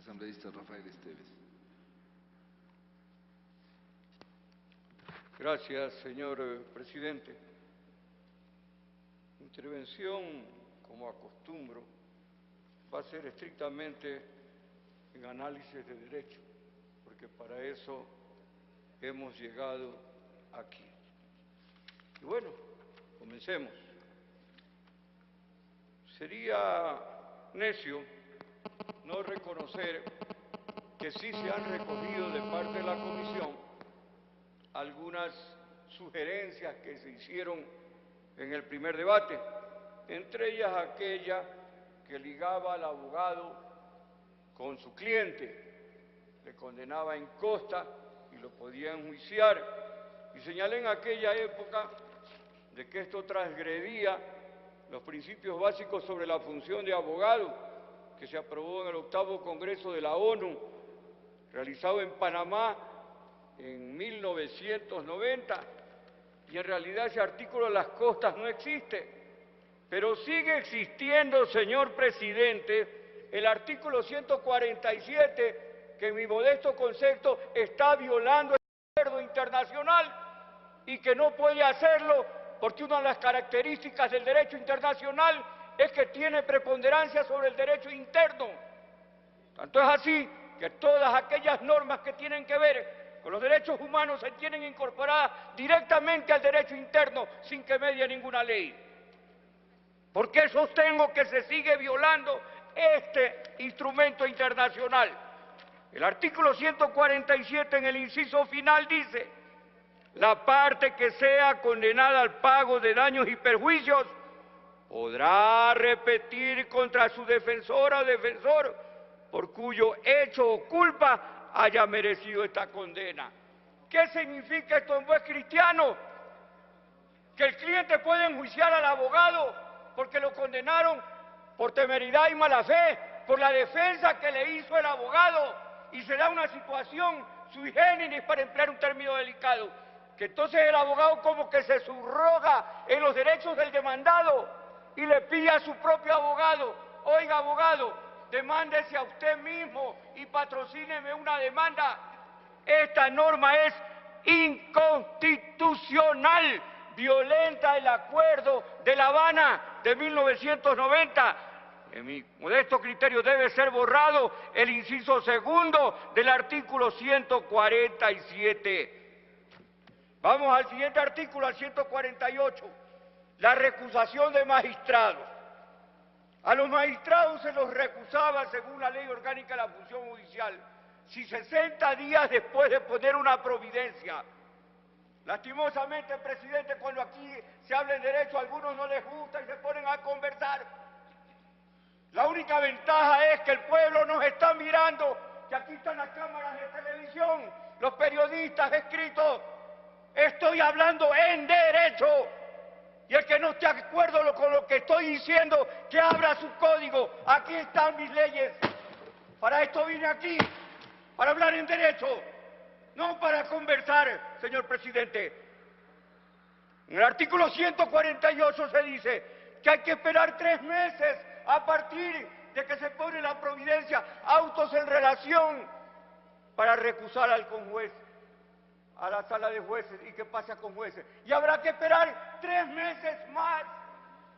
Asambleísta Rafael Esteves. Gracias, señor presidente. Mi intervención, como acostumbro, va a ser estrictamente en análisis de derecho, porque para eso hemos llegado aquí. Y bueno, comencemos. Sería necio no reconocer que sí se han recogido de parte de la Comisión algunas sugerencias que se hicieron en el primer debate, entre ellas aquella que ligaba al abogado con su cliente, le condenaba en costa y lo podía enjuiciar, y señalé en aquella época de que esto transgredía los principios básicos sobre la función de abogado que se aprobó en el 8º Congreso de la ONU, realizado en Panamá en 1990, y en realidad ese artículo de las costas no existe, pero sigue existiendo, señor presidente, el artículo 147, que en mi modesto concepto está violando el acuerdo internacional y que no puede hacerlo porque una de las características del derecho internacional es que tiene preponderancia sobre el derecho interno. Tanto es así que todas aquellas normas que tienen que ver con los derechos humanos se tienen incorporadas directamente al derecho interno sin que medie ninguna ley. ¿Por qué sostengo que se sigue violando este instrumento internacional? El artículo 147 en el inciso final dice: la parte que sea condenada al pago de daños y perjuicios podrá repetir contra su defensora o defensor por cuyo hecho o culpa haya merecido esta condena. ¿Qué significa esto en buen cristiano? Que el cliente puede enjuiciar al abogado porque lo condenaron por temeridad y mala fe, por la defensa que le hizo el abogado, y se da una situación sui generis, para emplear un término delicado, que entonces el abogado como que se subroga en los derechos del demandado y le pide a su propio abogado: oiga, abogado, demándese a usted mismo y patrocíneme una demanda. Esta norma es inconstitucional, violenta el Acuerdo de La Habana de 1990. En mi modesto criterio debe ser borrado el inciso segundo del artículo 147. Vamos al siguiente artículo, al 148, la recusación de magistrados. A los magistrados se los recusaba, según la Ley Orgánica de la Función Judicial, si 60 días después de poner una providencia. Lastimosamente, presidente, cuando aquí se habla en derecho, a algunos no les gusta y se ponen a conversar. La única ventaja es que el pueblo nos está mirando, que aquí están las cámaras de televisión, los periodistas escritos. Estoy hablando en derecho. Y el que no esté de acuerdo con lo que estoy diciendo, que abra su código. Aquí están mis leyes. Para esto vine aquí, para hablar en derecho, no para conversar, señor presidente. En el artículo 148 se dice que hay que esperar 3 meses a partir de que se pone la providencia, autos en relación, para recusar al conjuez a la sala de jueces. ¿Y qué pasa con jueces? Y habrá que esperar 3 meses más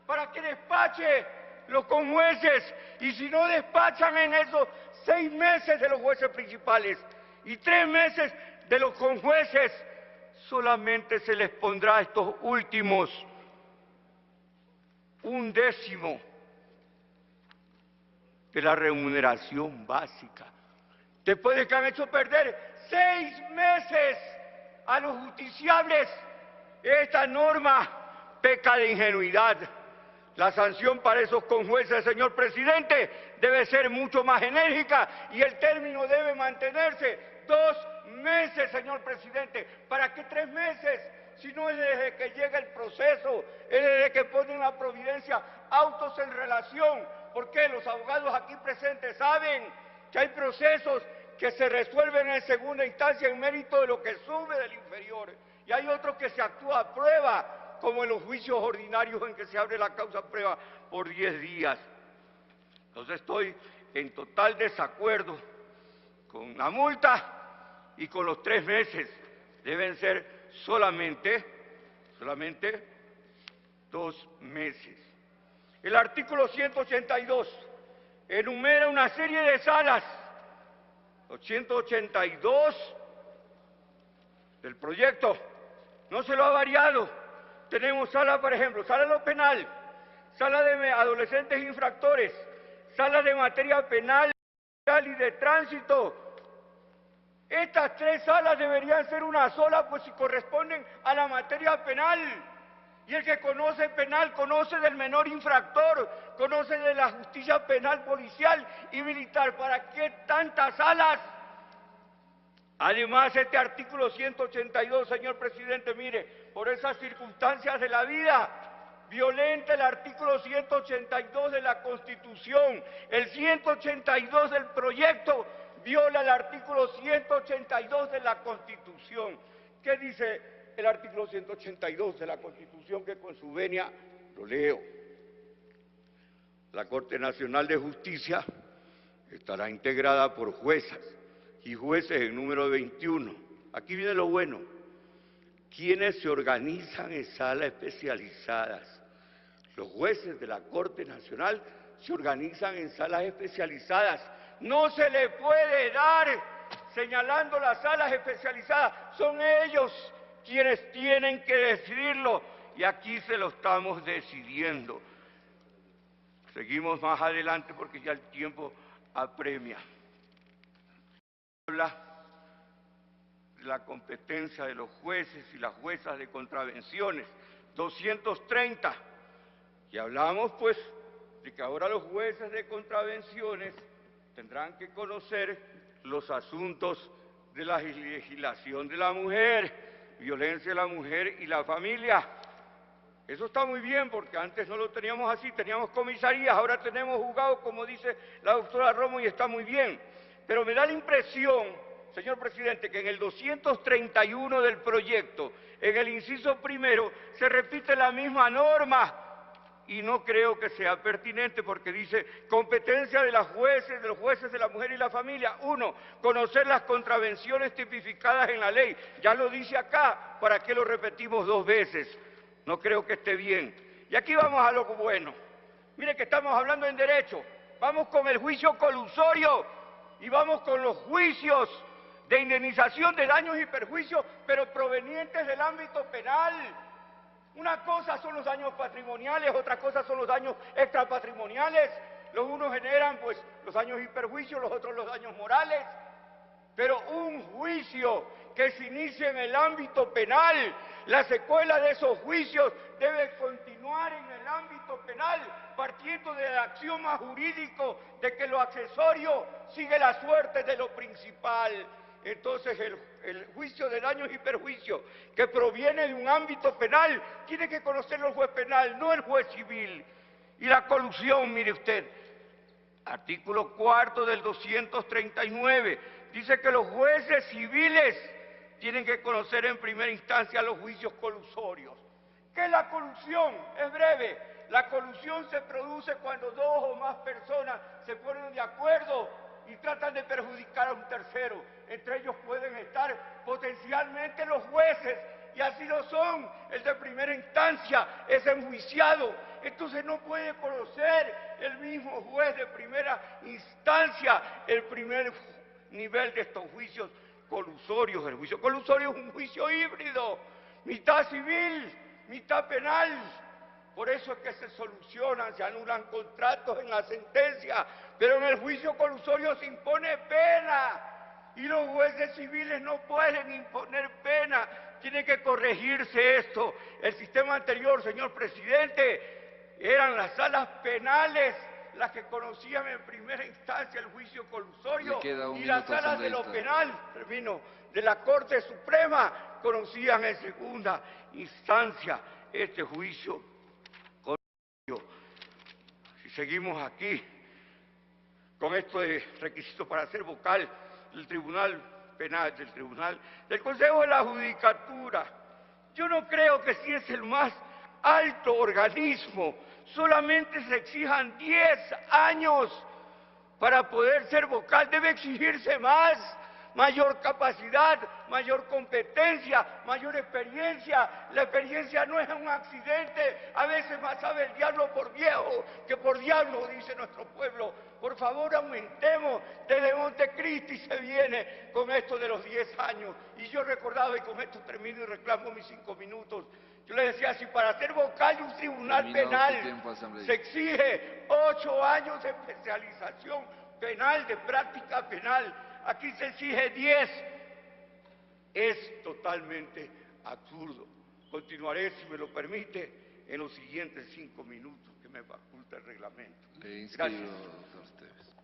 para que despache los conjueces, y si no despachan en esos 6 meses de los jueces principales y 3 meses de los conjueces, solamente se les pondrá a estos últimos 1/10 de la remuneración básica. Después de que han hecho perder 6 meses a los justiciables, esta norma peca de ingenuidad. La sanción para esos conjueces, señor presidente, debe ser mucho más enérgica y el término debe mantenerse 2 meses, señor presidente. ¿Para qué 3 meses? Si no es desde que llega el proceso, es desde que ponen la providencia, autos en relación. ¿Por qué? Los abogados aquí presentes saben que hay procesos que se resuelven en segunda instancia en mérito de lo que sube del inferior, y hay otros que se actúa a prueba, como en los juicios ordinarios en que se abre la causa a prueba por 10 días. Entonces estoy en total desacuerdo con la multa y con los 3 meses. Deben ser solamente 2 meses. El artículo 182 enumera una serie de salas. Los 182 del proyecto no se lo ha variado. Tenemos sala, por ejemplo, sala de lo penal, sala de adolescentes infractores, sala de materia penal y de tránsito. Estas 3 salas deberían ser una sola, pues si corresponden a la materia penal. Y el que conoce penal, conoce del menor infractor, conoce de la justicia penal, policial y militar. ¿Para qué tantas salas? Además, este artículo 182, señor presidente, mire, por esas circunstancias de la vida, violenta el artículo 182 de la Constitución. El 182 del proyecto viola el artículo 182 de la Constitución. ¿Qué dice el artículo 182 de la Constitución? Que con su venia lo leo. La Corte Nacional de Justicia estará integrada por juezas y jueces en número 21. Aquí viene lo bueno. Quienes se organizan en salas especializadas. Los jueces de la Corte Nacional se organizan en salas especializadas. No se le puede dar señalando las salas especializadas. Son ellos quienes tienen que decidirlo y aquí se lo estamos decidiendo. Seguimos más adelante porque ya el tiempo apremia. Habla de la competencia de los jueces y las juezas de contravenciones, 230. Y hablamos pues de que ahora los jueces de contravenciones tendrán que conocer los asuntos de la legislación de la mujer, violencia de la mujer y la familia. Eso está muy bien porque antes no lo teníamos así, teníamos comisarías, ahora tenemos juzgados, como dice la doctora Romo, y está muy bien. Pero me da la impresión, señor presidente, que en el 231 del proyecto, en el inciso primero, se repite la misma norma y no creo que sea pertinente porque dice competencia de los jueces de la mujer y la familia. 1, conocer las contravenciones tipificadas en la ley. Ya lo dice acá, ¿para qué lo repetimos 2 veces? No creo que esté bien. Y aquí vamos a lo bueno. Mire que estamos hablando en derecho. Vamos con el juicio colusorio y vamos con los juicios de indemnización de daños y perjuicios, pero provenientes del ámbito penal. Una cosa son los daños patrimoniales, otra cosa son los daños extrapatrimoniales. Los unos generan pues los daños y perjuicios, los otros los daños morales. Pero un juicio que se inicie en el ámbito penal, la secuela de esos juicios debe continuar en el ámbito penal, partiendo del axioma jurídico de que lo accesorio sigue la suerte de lo principal. Entonces el juicio de daños y perjuicios que proviene de un ámbito penal tiene que conocerlo el juez penal, no el juez civil. Y la colusión, mire usted, artículo 4 del 239, dice que los jueces civiles tienen que conocer en primera instancia los juicios colusorios. ¿Qué es la colusión? Es breve. La colusión se produce cuando 2 o más personas se ponen de acuerdo y tratan de perjudicar a un tercero. Entre ellos pueden estar potencialmente los jueces, y así lo son. El de primera instancia es enjuiciado. Entonces no puede conocer el mismo juez de primera instancia el primer nivel de estos juicios colusorios. El juicio colusorio es un juicio híbrido, mitad civil, mitad penal. Por eso es que se solucionan, se anulan contratos en la sentencia, pero en el juicio colusorio se impone pena y los jueces civiles no pueden imponer pena. Tiene que corregirse esto. El sistema anterior, señor presidente, eran las salas penales las que conocían en primera instancia el juicio colusorio y las salas de lo penal, de la Corte Suprema conocían en segunda instancia este juicio colusorio. Si seguimos aquí con esto de requisitos para ser vocal del Tribunal Penal, del Consejo de la Judicatura, yo no creo que si es el más alto organismo solamente se exijan 10 años para poder ser vocal debe exigirse más, mayor capacidad, mayor competencia, mayor experiencia. La experiencia no es un accidente, a veces más sabe el diablo por viejo que por diablo, dice nuestro pueblo. Por favor, aumentemos. Desde Montecristi se viene con esto de los 10 años. Y yo recordaba, y con esto termino y reclamo mis 5 minutos, yo le decía, si para ser vocal de un tribunal penal se exige 8 años de especialización penal, de práctica penal, aquí se exige 10, es totalmente absurdo. Continuaré, si me lo permite, en los siguientes 5 minutos que me faculta el reglamento. Le inscribo, doctor Esteves.